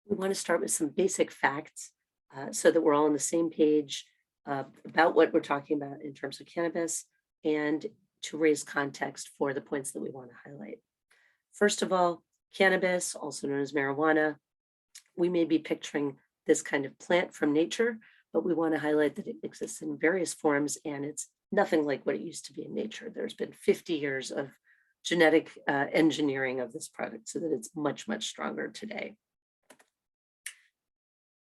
We want to start with some basic facts so that we're all on the same page about what we're talking about in terms of cannabis and to raise context for the points that we want to highlight. First of all, cannabis, also known as marijuana, we may be picturing this kind of plant from nature, but we want to highlight that it exists in various forms and it's nothing like what it used to be in nature. There's been 50 years of genetic engineering of this product so that it's much, much stronger today.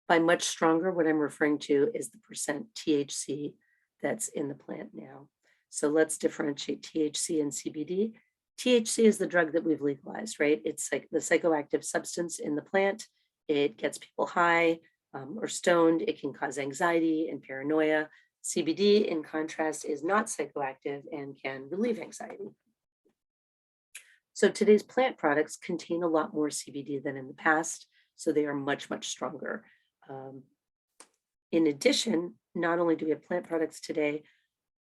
By much stronger, what I'm referring to is the percent THC that's in the plant now. So let's differentiate THC and CBD. THC is the drug that we've legalized, right? It's like the psychoactive substance in the plant. It gets people high or stoned. It can cause anxiety and paranoia. CBD, in contrast, is not psychoactive and can relieve anxiety. So today's plant products contain a lot more CBD than in the past, so they are much, much stronger. In addition, not only do we have plant products today,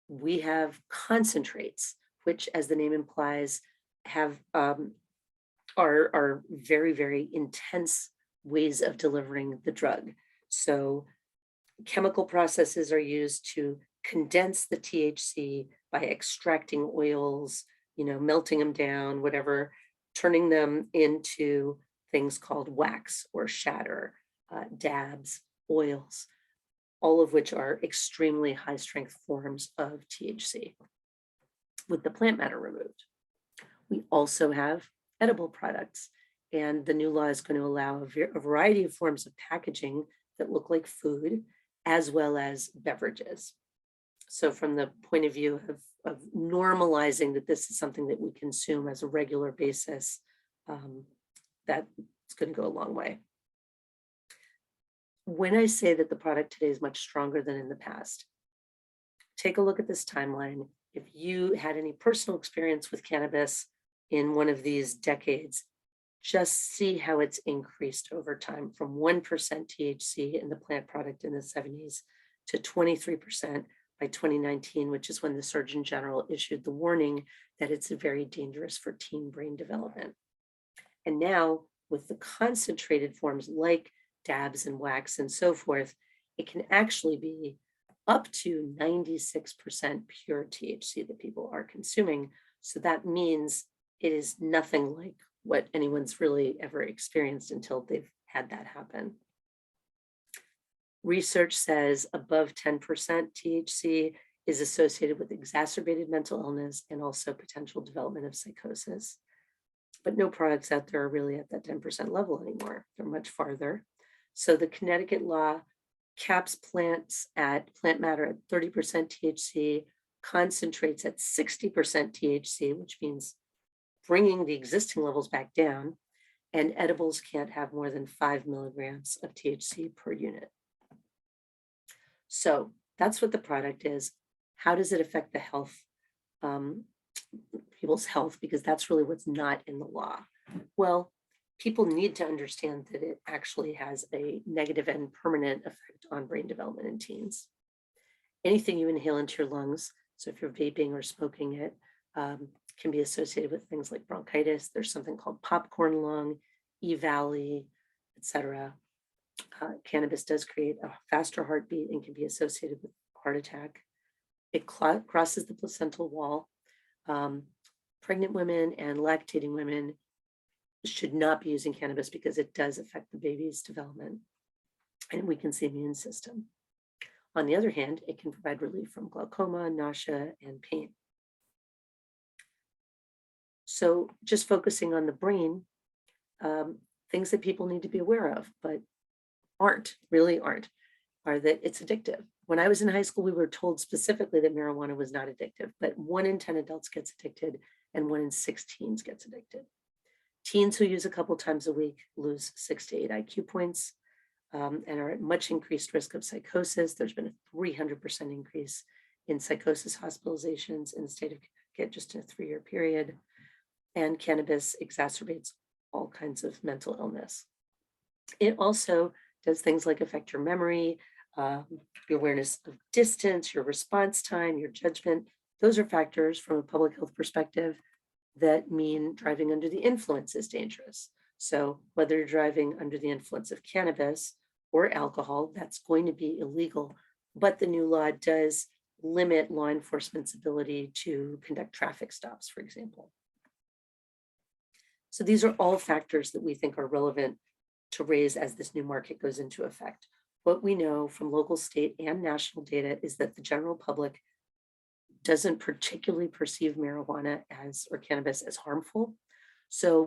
we have concentrates, which, as the name implies, have are very, very intense ways of delivering the drug. So chemical processes are used to condense the THC by extracting oils, melting them down, whatever, turning them into things called wax or shatter, dabs, oils, all of which are extremely high strength forms of THC with the plant matter removed. We also have edible products, and the new law is going to allow a variety of forms of packaging that look like food, as well as beverages. So from the point of view of normalizing that this is something that we consume as a regular basis, that's going to go a long way. When I say that the product today is much stronger than in the past, take a look at this timeline. If you had any personal experience with cannabis in one of these decades, just see how it's increased over time from 1% THC in the plant product in the 70s to 23% by 2019, which is when the Surgeon General issued the warning that it's very dangerous for teen brain development. And now with the concentrated forms like dabs and wax and so forth, it can actually be up to 96% pure THC that people are consuming. So that means it is nothing like what anyone's really ever experienced until they've had that happen. Research says above 10% THC is associated with exacerbated mental illness and also potential development of psychosis. But no products out there are really at that 10% level anymore. They're much farther. So the Connecticut law caps plant matter at 30% THC, concentrates at 60% THC, which means bringing the existing levels back down, and edibles can't have more than 5 milligrams of THC per unit. So that's what the product is. How does it affect the health, people's health? Because that's really what's not in the law. Well, people need to understand that it actually has a negative and permanent effect on brain development in teens. Anything you inhale into your lungs, so if you're vaping or smoking it, can be associated with things like bronchitis. There's something called popcorn lung, E-valley, etc. Cannabis does create a faster heartbeat and can be associated with heart attack. It crosses the placental wall. Pregnant women and lactating women should not be using cannabis because it does affect the baby's development and weakens the immune system. On the other hand, it can provide relief from glaucoma, nausea, and pain. So just focusing on the brain, things that people need to be aware of, but really aren't, are that it's addictive. When I was in high school, we were told specifically that marijuana was not addictive, but 1 in 10 adults gets addicted and 1 in 6 teens gets addicted. Teens who use a couple times a week lose 6 to 8 IQ points and are at much increased risk of psychosis. There's been a 300% increase in psychosis hospitalizations in the state of Connecticut just in a 3-year period. And cannabis exacerbates all kinds of mental illness. It also does things like affect your memory, your awareness of distance, your response time, your judgment. Those are factors from a public health perspective that mean driving under the influence is dangerous. So whether you're driving under the influence of cannabis or alcohol, that's going to be illegal. But the new law does limit law enforcement's ability to conduct traffic stops, for example. So these are all factors that we think are relevant to raise as this new market goes into effect. What we know from local, state, and national data is that the general public doesn't particularly perceive marijuana or cannabis as harmful. So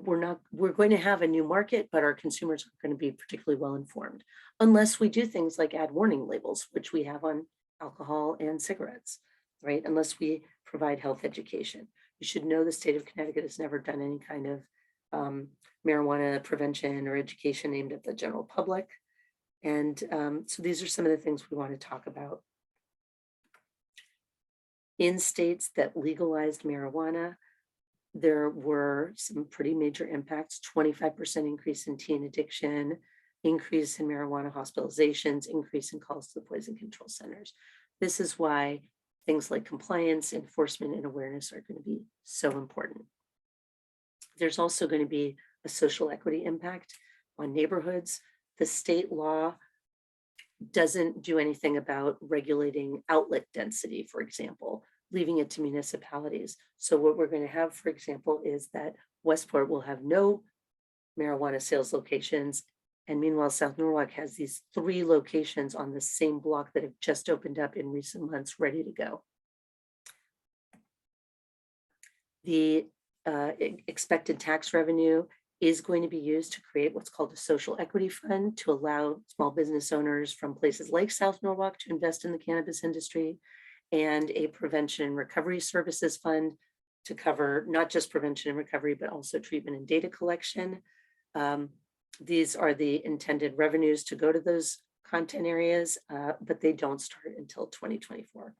we're going to have a new market, but our consumers aren't going to be particularly well informed unless we do things like add warning labels, which we have on alcohol and cigarettes, right? Unless we provide health education. You should know the state of Connecticut has never done any kind of marijuana prevention or education aimed at the general public. And so these are some of the things we want to talk about. In states that legalized marijuana, there were some pretty major impacts: 25% increase in teen addiction, increase in marijuana hospitalizations, increase in calls to the poison control centers. This is why things like compliance, enforcement, and awareness are going to be so important. There's also going to be a social equity impact on neighborhoods. The state law doesn't do anything about regulating outlet density, for example, leaving it to municipalities. So what we're going to have, for example, is that Westport will have no marijuana sales locations. And meanwhile, South Norwalk has these 3 locations on the same block that have just opened up in recent months, ready to go. The expected tax revenue is going to be used to create what's called a social equity fund to allow small business owners from places like South Norwalk to invest in the cannabis industry, and a prevention and recovery services fund to cover not just prevention and recovery, but also treatment and data collection. These are the intended revenues to go to those content areas, but they don't start until 2024.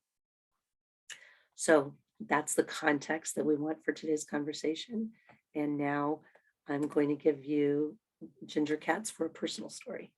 So that's the context that we want for today's conversation. And now I'm going to give you ginger cats for a personal story.